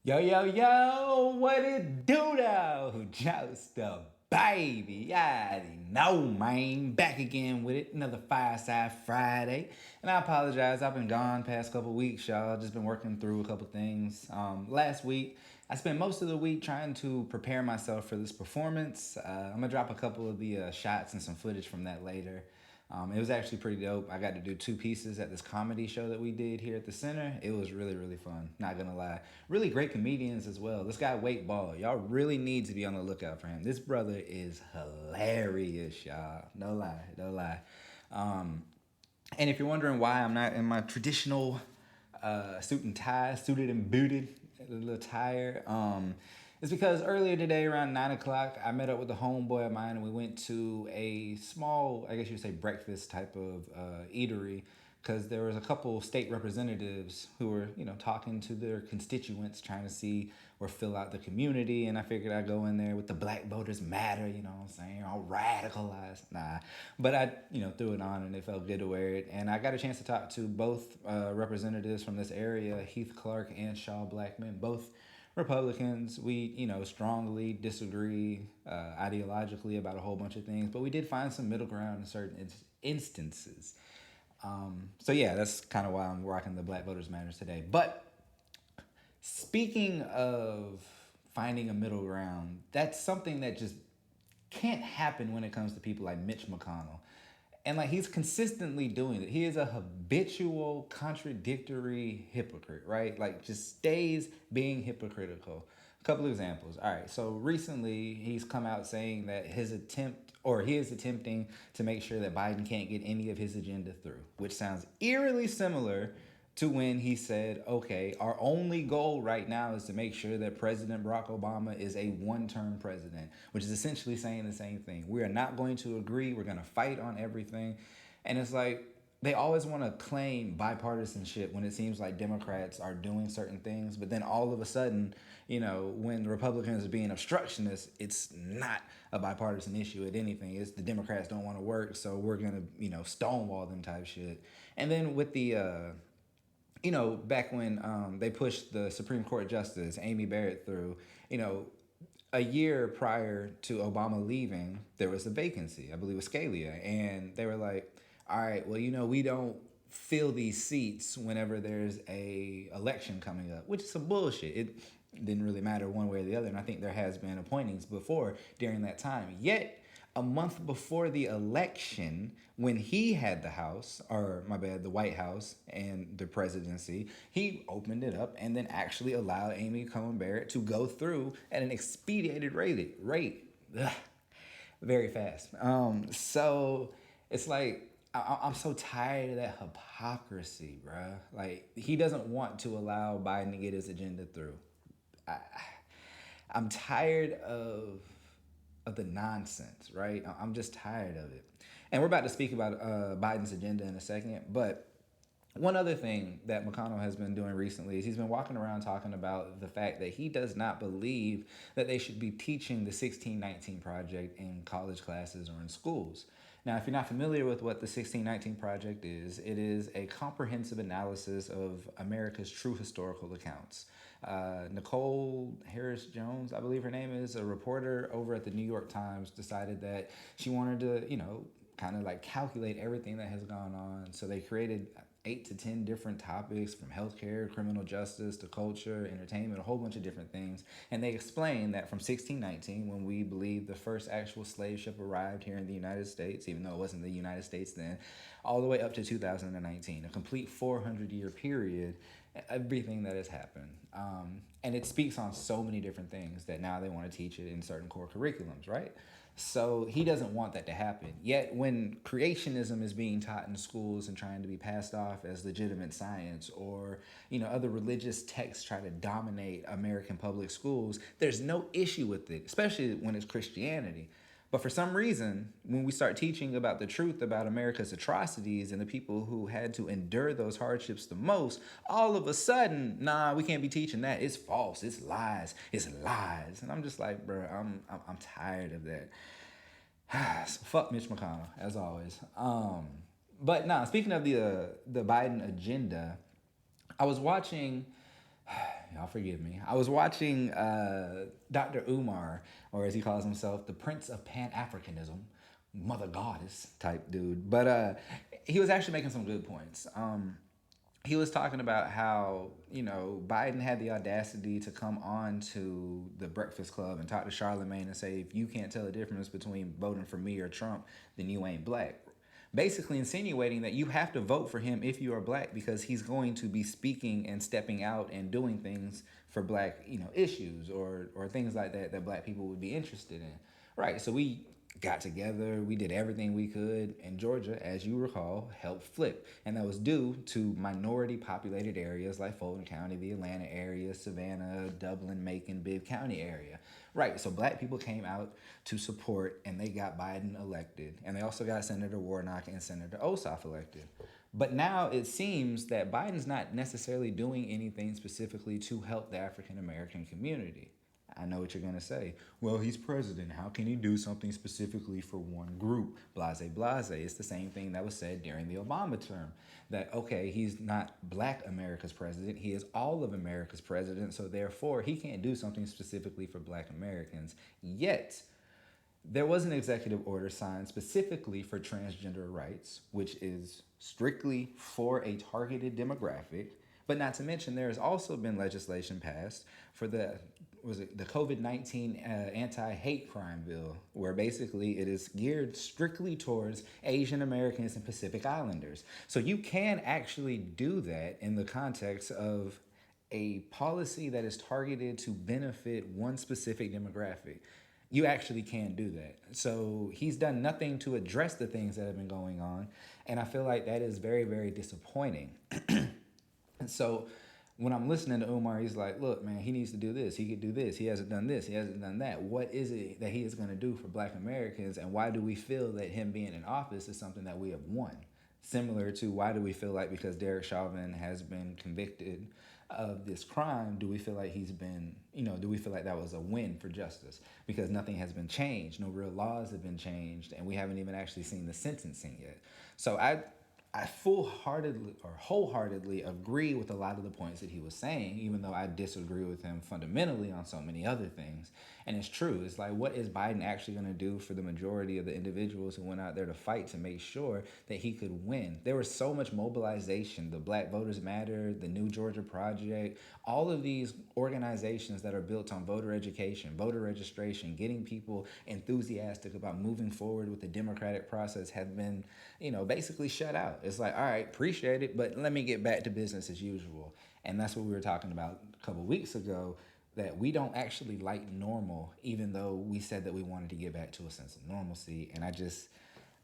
Yo, yo, yo, what it do though? Just a baby. I already know, man. Back again with it. Another Fireside Friday. And I apologize. I've been gone past couple weeks, y'all. Just been working through a couple things. Last week, I spent most of the week trying to prepare myself for this performance. I'm going to drop a couple of the shots and some footage from that later. It was actually pretty dope. I got to do two pieces at this comedy show that we did here at the center. It was really, really fun. Not gonna lie. Really great comedians as well. This guy Wake Ball, y'all really need to be on the lookout for him. This brother is hilarious, y'all. No lie, no lie. And if you're wondering why I'm not in my traditional suit and tie, suited and booted, a little tired, it's because earlier today around 9 o'clock, I met up with a homeboy of mine and we went to a small, I guess you would say, breakfast type of eatery because there was a couple state representatives who were, talking to their constituents, trying to see or fill out the community. And I figured I'd go in there with the Black Voters Matter, you know what I'm saying, all radicalized. Nah, but I, threw it on and it felt good to wear it. And I got a chance to talk to both representatives from this area, Heath Clark and Shaw Blackman, both Republicans. We, strongly disagree ideologically about a whole bunch of things, but we did find some middle ground in certain instances. So yeah, that's kind of why I'm rocking the Black Voters Matters today. But speaking of finding a middle ground, that's something that just can't happen when it comes to people like Mitch McConnell. And like he's consistently doing it. He is a habitual, contradictory hypocrite, right? Like just stays being hypocritical. A couple of examples. All right, so recently he's come out saying that he is attempting to make sure that Biden can't get any of his agenda through, which sounds eerily similar to when he said, okay, our only goal right now is to make sure that President Barack Obama is a one-term president, which is essentially saying the same thing. We are not going to agree. We're going to fight on everything. And it's like, they always want to claim bipartisanship when it seems like Democrats are doing certain things. But then all of a sudden, when the Republicans are being obstructionists, it's not a bipartisan issue at anything. It's the Democrats don't want to work, so we're going to, stonewall them type shit. And then with the back when they pushed the Supreme Court Justice Amy Barrett through, a year prior to Obama leaving, there was a vacancy. I believe it was Scalia. And they were like, all right, well, we don't fill these seats whenever there's a election coming up, which is some bullshit. It didn't really matter one way or the other. And I think there has been appointings before during that time. Yet, a month before the election, when he had the House, or my bad, the White House and the presidency, he opened it up and then actually allowed Amy Coney Barrett to go through at an expedited rate. Ugh, very fast. So it's like, I'm so tired of that hypocrisy, bruh. Like, he doesn't want to allow Biden to get his agenda through. I'm tired of the nonsense, right? I'm just tired of it. And we're about to speak about Biden's agenda in a second, but one other thing that McConnell has been doing recently is he's been walking around talking about the fact that he does not believe that they should be teaching the 1619 Project in college classes or in schools. Now, if you're not familiar with what the 1619 Project is, it is a comprehensive analysis of America's true historical accounts. Nicole Harris Jones, I believe her name is, a reporter over at the New York Times, decided that she wanted to, kind of like calculate everything that has gone on. So they created 8 to 10 different topics, from healthcare, criminal justice, to culture, entertainment, a whole bunch of different things. And they explain that from 1619, when we believe the first actual slave ship arrived here in the United States, even though it wasn't the United States then, all the way up to 2019, a complete 400-year period, everything that has happened. And it speaks on so many different things that now they want to teach it in certain core curriculums, right? So he doesn't want that to happen. Yet when creationism is being taught in schools and trying to be passed off as legitimate science, or, other religious texts try to dominate American public schools, there's no issue with it, especially when it's Christianity. But for some reason, when we start teaching about the truth about America's atrocities and the people who had to endure those hardships the most, all of a sudden, nah, we can't be teaching that. It's false. It's lies. It's lies. And I'm just like, bro, I'm tired of that. So fuck Mitch McConnell, as always. But nah, speaking of the Biden agenda, I was watching. Y'all forgive me. I was watching Dr. Umar, or as he calls himself, the Prince of Pan Africanism, Mother Goddess type dude. But he was actually making some good points. He was talking about how Biden had the audacity to come on to the Breakfast Club and talk to Charlemagne and say, if you can't tell the difference between voting for me or Trump, then you ain't black. Basically insinuating that you have to vote for him if you are black because he's going to be speaking and stepping out and doing things for black issues or things like that that black people would be interested in. Right. So we got together, we did everything we could, and Georgia, as you recall, helped flip. And that was due to minority populated areas like Fulton County, the Atlanta area, Savannah, Dublin, Macon, Bibb County area. Right, so black people came out to support and they got Biden elected. And they also got Senator Warnock and Senator Ossoff elected. But now it seems that Biden's not necessarily doing anything specifically to help the African American community. I know what you're going to say. Well, he's president. How can he do something specifically for one group? Blase, blase. It's the same thing that was said during the Obama term. That, okay, he's not black America's president. He is all of America's president. So therefore, he can't do something specifically for black Americans. Yet, there was an executive order signed specifically for transgender rights, which is strictly for a targeted demographic. But not to mention, there has also been legislation passed for the COVID-19 anti-hate crime bill, where basically it is geared strictly towards Asian Americans and Pacific Islanders. So you can actually do that in the context of a policy that is targeted to benefit one specific demographic. You actually can do that. So he's done nothing to address the things that have been going on. And I feel like that is very, very disappointing. And so when I'm listening to Umar, he's like, look, man, he needs to do this. He could do this. He hasn't done this. He hasn't done that. What is it that he is going to do for black Americans? And why do we feel that him being in office is something that we have won? Similar to why do we feel like because Derek Chauvin has been convicted of this crime, do we feel like he's been, do we feel like that was a win for justice? Because nothing has been changed. No real laws have been changed. And we haven't even actually seen the sentencing yet. So I wholeheartedly agree with a lot of the points that he was saying, even though I disagree with him fundamentally on so many other things. And it's true. It's like, what is Biden actually going to do for the majority of the individuals who went out there to fight to make sure that he could win? There was so much mobilization. The Black Voters Matter, the New Georgia Project, all of these organizations that are built on voter education, voter registration, getting people enthusiastic about moving forward with the democratic process have been, basically shut out. It's like, all right, appreciate it, but let me get back to business as usual. And that's what we were talking about a couple weeks ago, that we don't actually like normal, even though we said that we wanted to get back to a sense of normalcy. And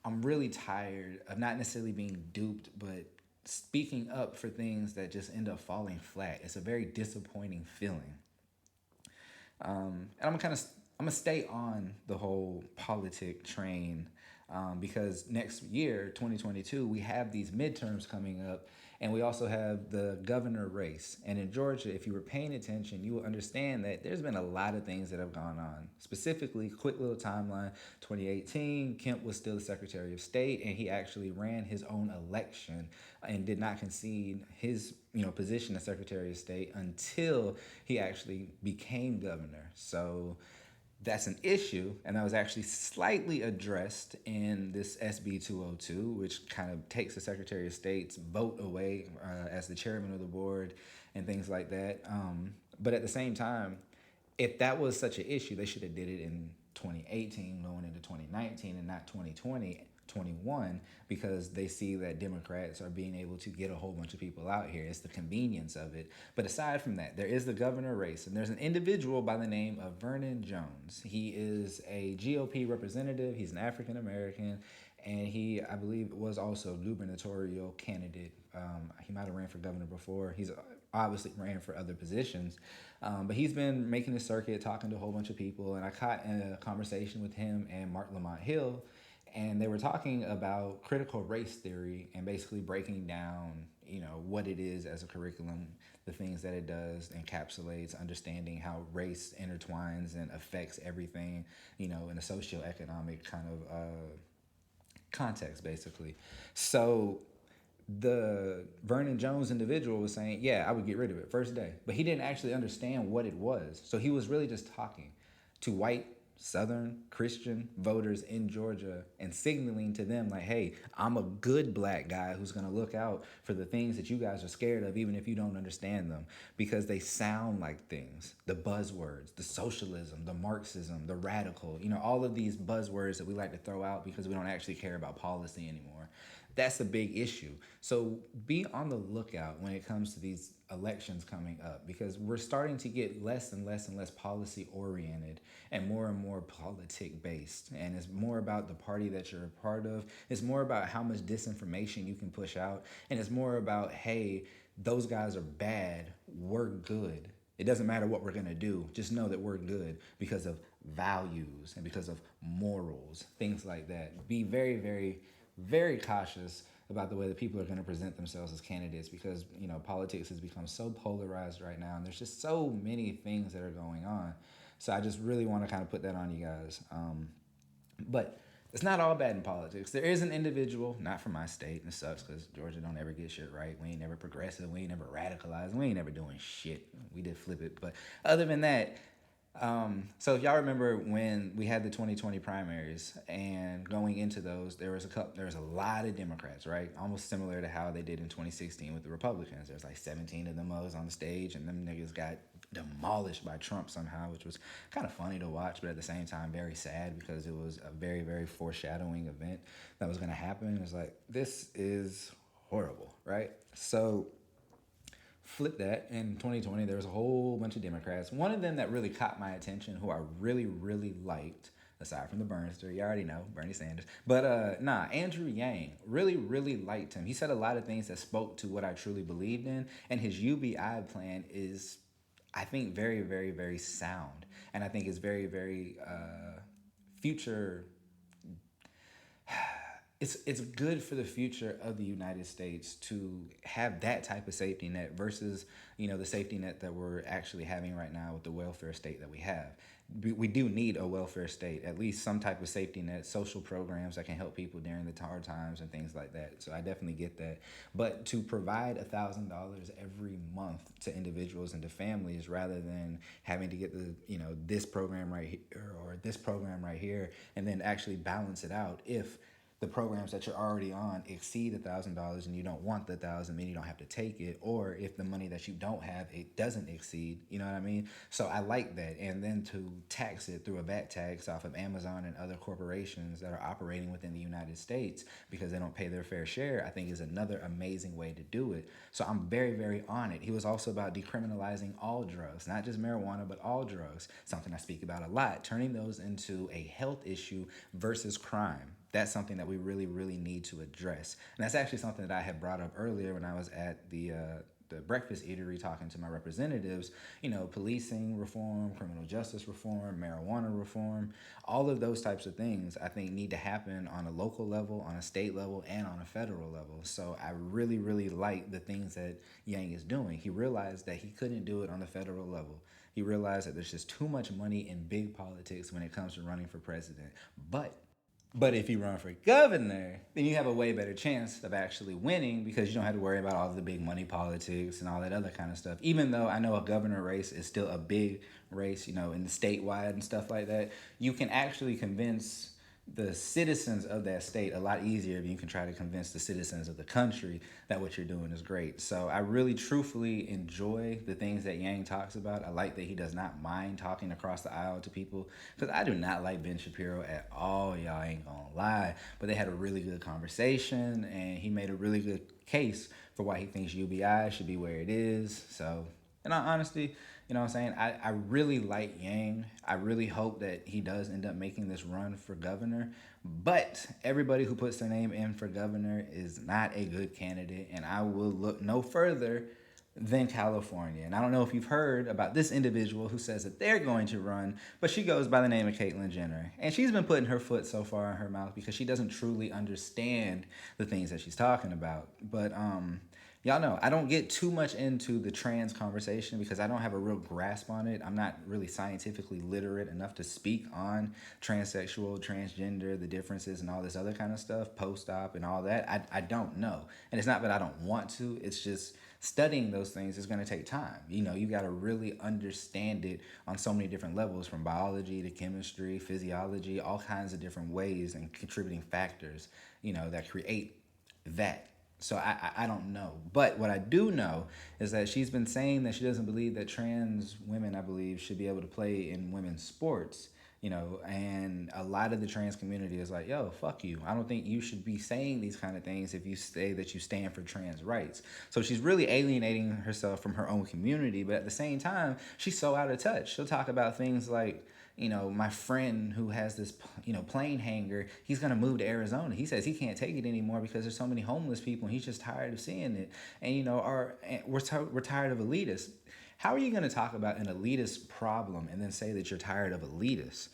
I'm really tired of not necessarily being duped, but speaking up for things that just end up falling flat. It's a very disappointing feeling. And I'm gonna stay on the whole politic train because next year, 2022, we have these midterms coming up, and we also have the governor race. And in Georgia, if you were paying attention, you will understand that there's been a lot of things that have gone on. Specifically, quick little timeline, 2018, Kemp was still the Secretary of State, and he actually ran his own election and did not concede his position as Secretary of State until he actually became governor. So that's an issue, and that was actually slightly addressed in this SB 202, which kind of takes the Secretary of State's vote away as the chairman of the board and things like that. But at the same time, if that was such an issue, they should have did it in 2018 going into 2019 and not 2020. 21 because they see that Democrats are being able to get a whole bunch of people out here. It's the convenience of it. But aside from that, there is the governor race, and there's an individual by the name of Vernon Jones. He is a GOP representative. He's an African American, and he, I believe, was also a gubernatorial candidate. He might have ran for governor before. He's obviously ran for other positions, but he's been making the circuit, talking to a whole bunch of people, and I caught a conversation with him and Mark Lamont Hill. And they were talking about critical race theory and basically breaking down, what it is as a curriculum, the things that it does, encapsulates, understanding how race intertwines and affects everything, in a socioeconomic kind of context, basically. So the Vernon Jones individual was saying, yeah, I would get rid of it first day. But he didn't actually understand what it was. So he was really just talking to white Southern Christian voters in Georgia and signaling to them, like, hey, I'm a good black guy who's going to look out for the things that you guys are scared of, even if you don't understand them, because they sound like things. The buzzwords, the socialism, the Marxism, the radical, all of these buzzwords that we like to throw out because we don't actually care about policy anymore. That's a big issue. So be on the lookout when it comes to these elections coming up, because we're starting to get less and less and less policy oriented and more politic based. And it's more about the party that you're a part of. It's more about how much disinformation you can push out. And it's more about, hey, those guys are bad, we're good. It doesn't matter what we're going to do. Just know that we're good because of values and because of morals, things like that. Be very, very, very cautious about the way that people are going to present themselves as candidates, because politics has become so polarized right now, and there's just so many things that are going on. So I just really want to kind of put that on you guys. But it's not all bad in politics. There is an individual, not from my state, and it sucks because Georgia don't ever get shit right. We ain't never progressive. We ain't never radicalized. We ain't never doing shit. We did flip it, but other than that. So if y'all remember when we had the 2020 primaries, and going into those, there was a lot of Democrats, right? Almost similar to how they did in 2016 with the Republicans. There's like 17 of them on the stage, and them niggas got demolished by Trump somehow, which was kind of funny to watch, but at the same time very sad, because it was a very, very foreshadowing event that was going to happen. It's like, this is horrible, right? So flip that, in 2020 there was a whole bunch of Democrats. One of them that really caught my attention, who I really, really liked, aside from the Burnster, you already know, Bernie Sanders, but Andrew Yang, really, really liked him. He said a lot of things that spoke to what I truly believed in, and his UBI plan is, I think, very, very, very sound, and I think is very, very future. It's good for the future of the United States to have that type of safety net versus the safety net that we're actually having right now with the welfare state that we have. We do need a welfare state, at least some type of safety net, social programs that can help people during the hard times and things like that. So I definitely get that. But to provide $1,000 every month to individuals and to families, rather than having to get the this program right here or this program right here, and then actually balance it out, if the programs that you're already on exceed $1,000 and you don't want the 1,000, then you don't have to take it. Or if the money that you don't have, it doesn't exceed, you know what I mean? So I like that. And then to tax it through a VAT tax off of Amazon and other corporations that are operating within the United States because they don't pay their fair share, I think is another amazing way to do it. So I'm very, very on it. He was also about decriminalizing all drugs, not just marijuana, but all drugs, something I speak about a lot, turning those into a health issue versus crime. That's something that we really, really need to address. And that's actually something that I had brought up earlier when I was at the breakfast eatery talking to my representatives. Policing reform, criminal justice reform, marijuana reform, all of those types of things I think need to happen on a local level, on a state level, and on a federal level. So I really, really like the things that Yang is doing. He realized that he couldn't do it on the federal level. He realized that there's just too much money in big politics when it comes to running for president. But if you run for governor, then you have a way better chance of actually winning, because you don't have to worry about all of the big money politics and all that other kind of stuff. Even though I know a governor race is still a big race, in the statewide and stuff like that, you can actually convince the citizens of that state a lot easier than you can try to convince the citizens of the country that what you're doing is great. So I really truthfully enjoy the things that Yang talks about. I like that he does not mind talking across the aisle to people, because I do not like Ben Shapiro at all, y'all, ain't gonna lie. But they had a really good conversation, and he made a really good case for why he thinks UBI should be where it is. So, in all honesty, you know what I'm saying? I really like Yang. I really hope that he does end up making this run for governor. But everybody who puts their name in for governor is not a good candidate. And I will look no further than California. And I don't know if you've heard about this individual who says that they're going to run, but she goes by the name of Caitlyn Jenner. And she's been putting her foot so far in her mouth because she doesn't truly understand the things that she's talking about. But Y'all know I don't get too much into the trans conversation because I don't have a real grasp on it. I'm not really scientifically literate enough to speak on transsexual, transgender, the differences, and all this other kind of stuff, post op, and all that. I don't know. And it's not that I don't want to, it's just studying those things is going to take time. You know, you got to really understand it on so many different levels, from biology to chemistry, physiology, all kinds of different ways and contributing factors, you know, that create that. So I don't know. But what I do know is that she's been saying that she doesn't believe that trans women, I believe, should be able to play in women's sports. You know, and a lot of the trans community is like, yo, fuck you. I don't think you should be saying these kind of things if you say that you stand for trans rights. So she's really alienating herself from her own community, but at the same time, she's so out of touch. She'll talk about things like, you know, my friend who has this, you know, plane hanger, he's going to move to Arizona. He says he can't take it anymore because there's so many homeless people and he's just tired of seeing it. And, you know, we're tired of elitists. How are you going to talk about an elitist problem and then say that you're tired of elitists?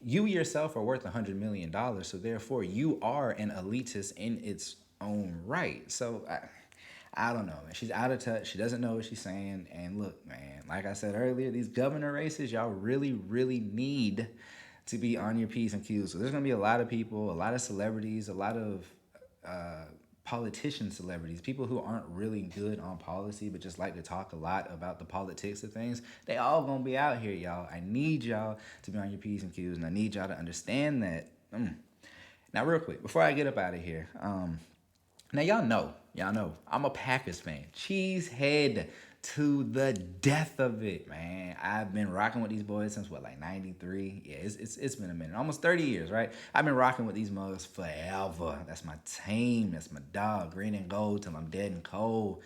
You yourself are worth $100 million, so therefore you are an elitist in its own right. So I don't know. She's out of touch. She doesn't know what she's saying. And look, man, like I said earlier, these governor races, y'all really, really need to be on your P's and Q's. So there's going to be a lot of people, a lot of celebrities, a lot of politician celebrities, people who aren't really good on policy but just like to talk a lot about the politics of things. They all gonna be out here, y'all. I need y'all to be on your P's and Q's, and I need y'all to understand that. Now, real quick, before I get up out of here, now y'all know, I'm a Packers fan. Cheesehead to the death of it, man. I've been rocking with these boys since what, like 93? Yeah, it's been a minute. Almost 30 years, right? I've been rocking with these mugs forever. That's my team. That's my dog. Green and gold till I'm dead and cold.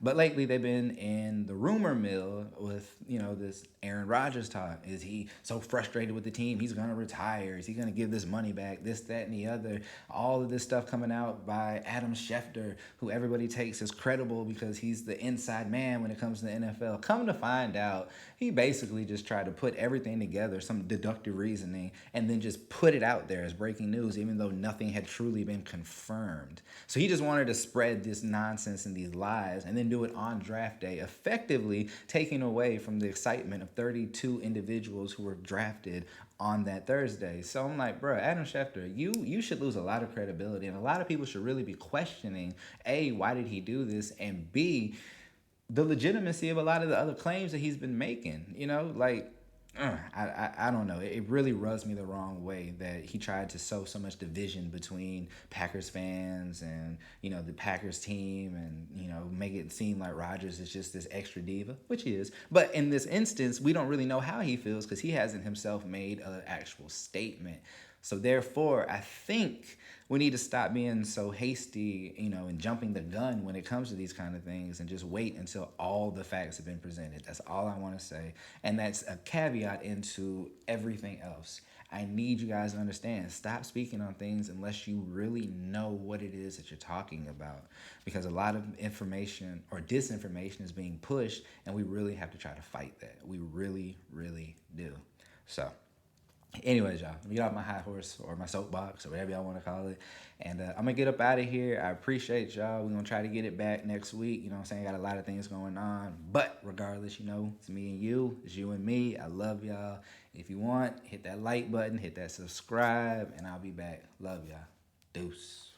But lately they've been in the rumor mill with, you know, this Aaron Rodgers talk. Is he so frustrated with the team? He's going to retire. Is he going to give this money back? This, that, and the other. All of this stuff coming out by Adam Schefter, who everybody takes as credible because he's the inside man when it comes to the NFL. Come to find out, he basically just tried to put everything together, some deductive reasoning, and then just put it out there as breaking news, even though nothing had truly been confirmed. So he just wanted to spread this nonsense and these lies and then do it on draft day, effectively taking away from the excitement of 32 individuals who were drafted on that Thursday. So I'm like, bro, Adam Schefter, you should lose a lot of credibility, and a lot of people should really be questioning, A, why did he do this, and B, the legitimacy of a lot of the other claims that he's been making. You know, like, I don't know. It really rubs me the wrong way that he tried to sow so much division between Packers fans and, you know, the Packers team, and, you know, make it seem like Rodgers is just this extra diva, which he is. But in this instance, we don't really know how he feels because he hasn't himself made an actual statement. So therefore, I think we need to stop being so hasty, you know, and jumping the gun when it comes to these kind of things, and just wait until all the facts have been presented. That's all I want to say. And that's a caveat into everything else. I need you guys to understand, stop speaking on things unless you really know what it is that you're talking about. Because a lot of information or disinformation is being pushed, and we really have to try to fight that. We really, really do. So anyways, y'all, let me get off my high horse or my soapbox or whatever y'all want to call it. And I'm going to get up out of here. I appreciate y'all. We're going to try to get it back next week. You know what I'm saying? Got a lot of things going on. But regardless, you know, it's me and you. It's you and me. I love y'all. If you want, hit that like button, hit that subscribe, and I'll be back. Love y'all. Deuce.